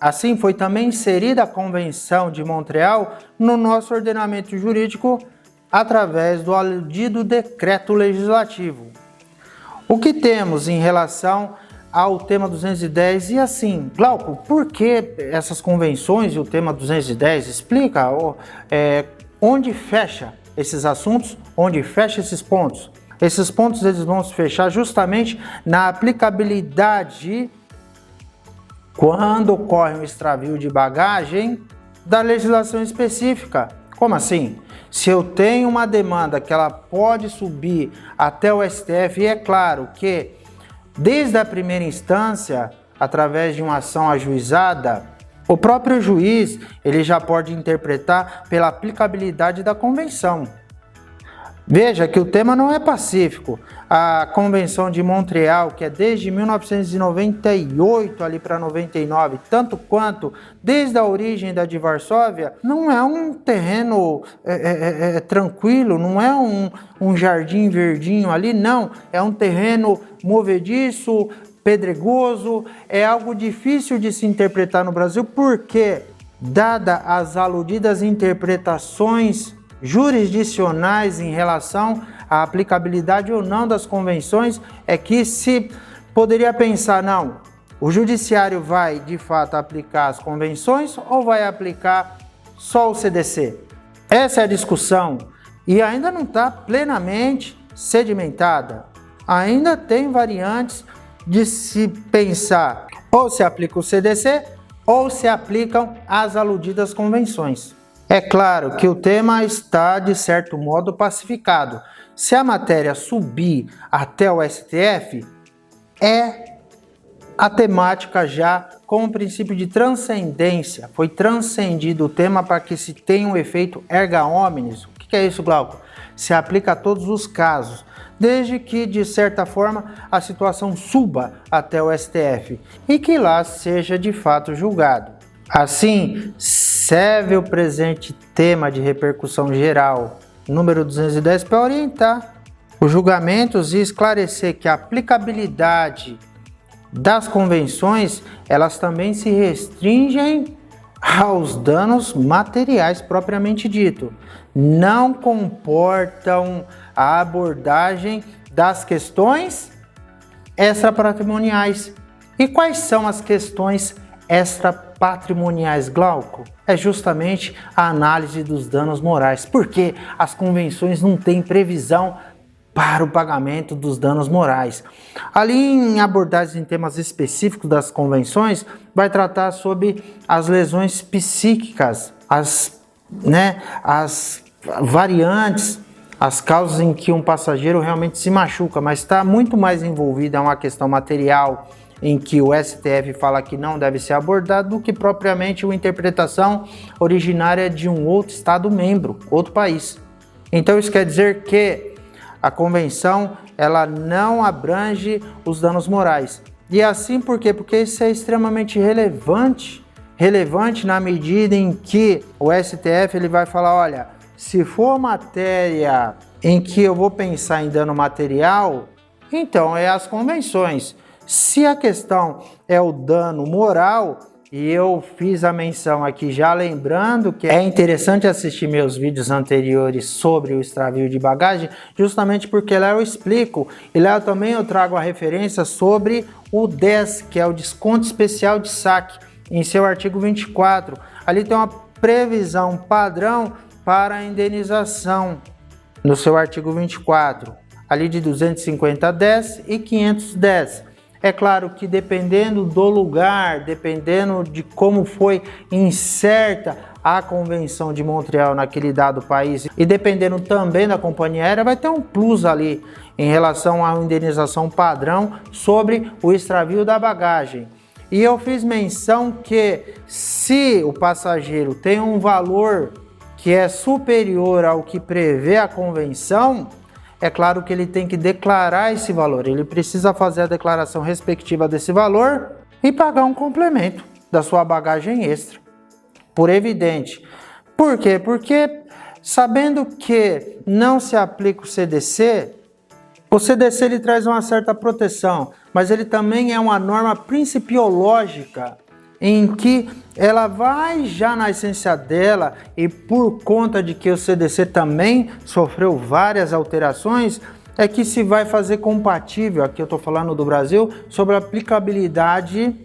Assim, foi também inserida a Convenção de Montreal no nosso ordenamento jurídico através do aludido decreto legislativo. O que temos em relação ao tema 210? E assim, Glauco, por que essas convenções e o tema 210? Explica onde fecha esses assuntos, onde fecha esses pontos. Esses pontos eles vão se fechar justamente na aplicabilidade quando ocorre um extravio de bagagem da legislação específica. Como assim? Se eu tenho uma demanda que ela pode subir até o STF, e é claro que desde a primeira instância, através de uma ação ajuizada, o próprio juiz ele já pode interpretar pela aplicabilidade da convenção. Veja que o tema não é pacífico. A Convenção de Montreal, que é desde 1998 ali para 99, tanto quanto desde a origem da de Varsóvia, não é um terreno tranquilo, não é um jardim verdinho ali, não. É um terreno movediço, pedregoso, é algo difícil de se interpretar no Brasil, porque, dada as aludidas interpretações jurisdicionais em relação à aplicabilidade ou não das convenções, é que se poderia pensar, não, o judiciário vai de fato aplicar as convenções ou vai aplicar só o CDC? Essa é a discussão e ainda não está plenamente sedimentada. Ainda tem variantes de se pensar ou se aplica o CDC ou se aplicam as aludidas convenções. É claro que o tema está, de certo modo, pacificado. Se a matéria subir até o STF, é a temática já com o princípio de transcendência. Foi transcendido o tema para que se tenha um efeito erga omnes. O que é isso, Glauco? Se aplica a todos os casos, desde que, de certa forma, a situação suba até o STF e que lá seja de fato julgado. Assim, serve o presente tema de repercussão geral, número 210, para orientar os julgamentos e esclarecer que a aplicabilidade das convenções, elas também se restringem aos danos materiais propriamente dito. Não comportam a abordagem das questões extrapatrimoniais. E quais são as questões extrapatrimoniais, Glauco? É justamente a análise dos danos morais, porque as convenções não têm previsão para o pagamento dos danos morais. Ali em abordagens em temas específicos das convenções, vai tratar sobre as lesões psíquicas, as variantes, as causas em que um passageiro realmente se machuca, mas está muito mais envolvida uma questão material, em que o STF fala que não deve ser abordado, do que propriamente uma interpretação originária de um outro Estado membro, outro país. Então isso quer dizer que a convenção ela não abrange os danos morais. E assim por quê? Porque isso é extremamente relevante na medida em que o STF ele vai falar, olha, se for matéria em que eu vou pensar em dano material, então é as convenções. Se a questão é o dano moral, e eu fiz a menção aqui já lembrando que é interessante assistir meus vídeos anteriores sobre o extravio de bagagem, justamente porque lá eu explico, e lá também eu trago a referência sobre o DES, que é o desconto especial de saque, em seu artigo 24. Ali tem uma previsão padrão para a indenização, no seu artigo 24, ali de 250/10 e 500/10. É claro que dependendo do lugar, dependendo de como foi inserta a Convenção de Montreal naquele dado país e dependendo também da companhia aérea, vai ter um plus ali em relação à indenização padrão sobre o extravio da bagagem. E eu fiz menção que se o passageiro tem um valor que é superior ao que prevê a convenção, é claro que ele tem que declarar esse valor, ele precisa fazer a declaração respectiva desse valor e pagar um complemento da sua bagagem extra, por evidente. Por quê? Porque sabendo que não se aplica o CDC ele traz uma certa proteção, mas ele também é uma norma principiológica em que ela vai já na essência dela, e por conta de que o CDC também sofreu várias alterações, é que se vai fazer compatível, aqui eu estou falando do Brasil, sobre a aplicabilidade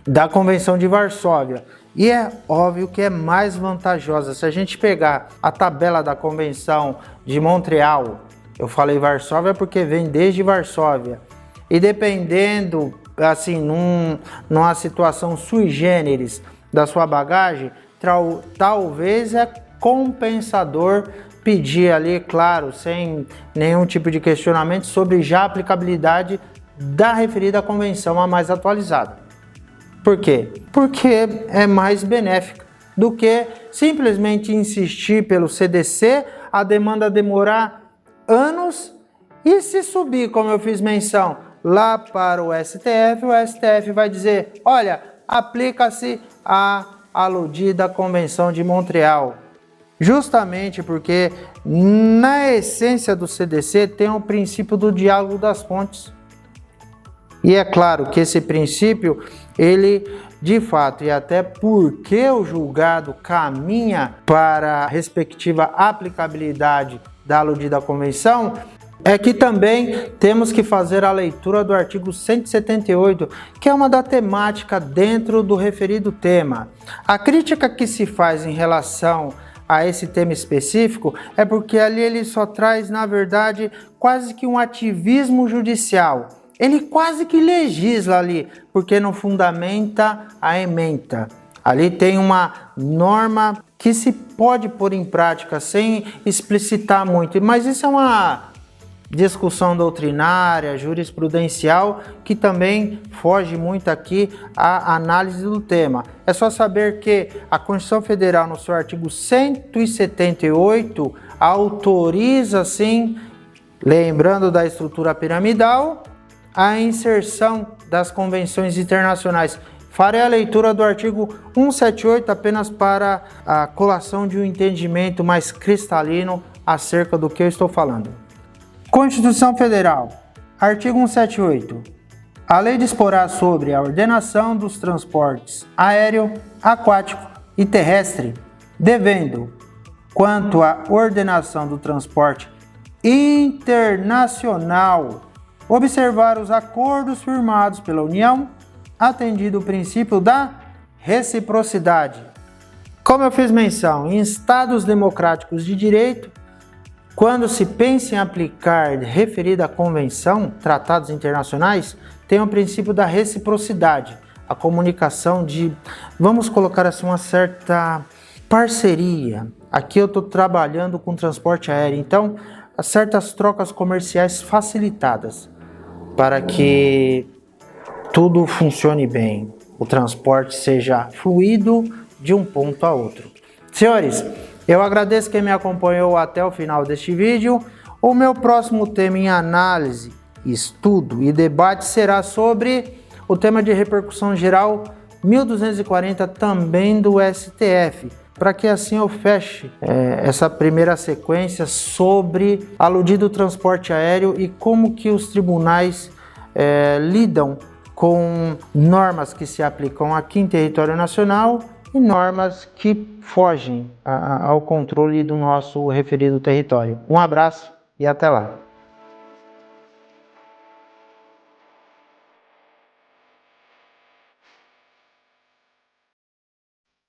da Convenção de Varsóvia. E é óbvio que é mais vantajosa. Se a gente pegar a tabela da Convenção de Montreal, eu falei Varsóvia porque vem desde Varsóvia, e dependendo, assim, numa situação sui generis da sua bagagem, talvez é compensador pedir ali, claro, sem nenhum tipo de questionamento, sobre já a aplicabilidade da referida convenção a mais atualizada. Por quê? Porque é mais benéfica do que simplesmente insistir pelo CDC, a demanda demorar anos, e se subir, como eu fiz menção, lá para o STF vai dizer, olha, aplica-se a aludida Convenção de Montreal. Justamente porque na essência do CDC tem o princípio do diálogo das fontes. E é claro que esse princípio, ele de fato, e até porque o julgado caminha para a respectiva aplicabilidade da aludida convenção, é que também temos que fazer a leitura do artigo 178, que é uma da temática dentro do referido tema. A crítica que se faz em relação a esse tema específico é porque ali ele só traz, na verdade, quase que um ativismo judicial. Ele quase que legisla ali, porque não fundamenta a ementa. Ali tem uma norma que se pode pôr em prática sem explicitar muito, mas isso é uma discussão doutrinária, jurisprudencial, que também foge muito aqui à análise do tema. É só saber que a Constituição Federal, no seu artigo 178, autoriza, sim, lembrando da estrutura piramidal, a inserção das convenções internacionais. Farei a leitura do artigo 178 apenas para a colação de um entendimento mais cristalino acerca do que eu estou falando. Constituição Federal, artigo 178. A lei disporá sobre a ordenação dos transportes aéreo, aquático e terrestre, devendo, quanto à ordenação do transporte internacional, observar os acordos firmados pela União, atendido o princípio da reciprocidade. Como eu fiz menção, em Estados democráticos de direito, quando se pensa em aplicar referida convenção, tratados internacionais, tem o princípio da reciprocidade, a comunicação de, vamos colocar assim, uma certa parceria. Aqui eu estou trabalhando com transporte aéreo, então, há certas trocas comerciais facilitadas para que tudo funcione bem, o transporte seja fluido de um ponto a outro. Senhores, eu agradeço quem me acompanhou até o final deste vídeo. O meu próximo tema em análise, estudo e debate será sobre o tema de repercussão geral 1240, também do STF, para que assim eu feche essa primeira sequência sobre aludido transporte aéreo e como que os tribunais lidam com normas que se aplicam aqui em território nacional e normas que fogem ao controle do nosso referido território. Um abraço e até lá!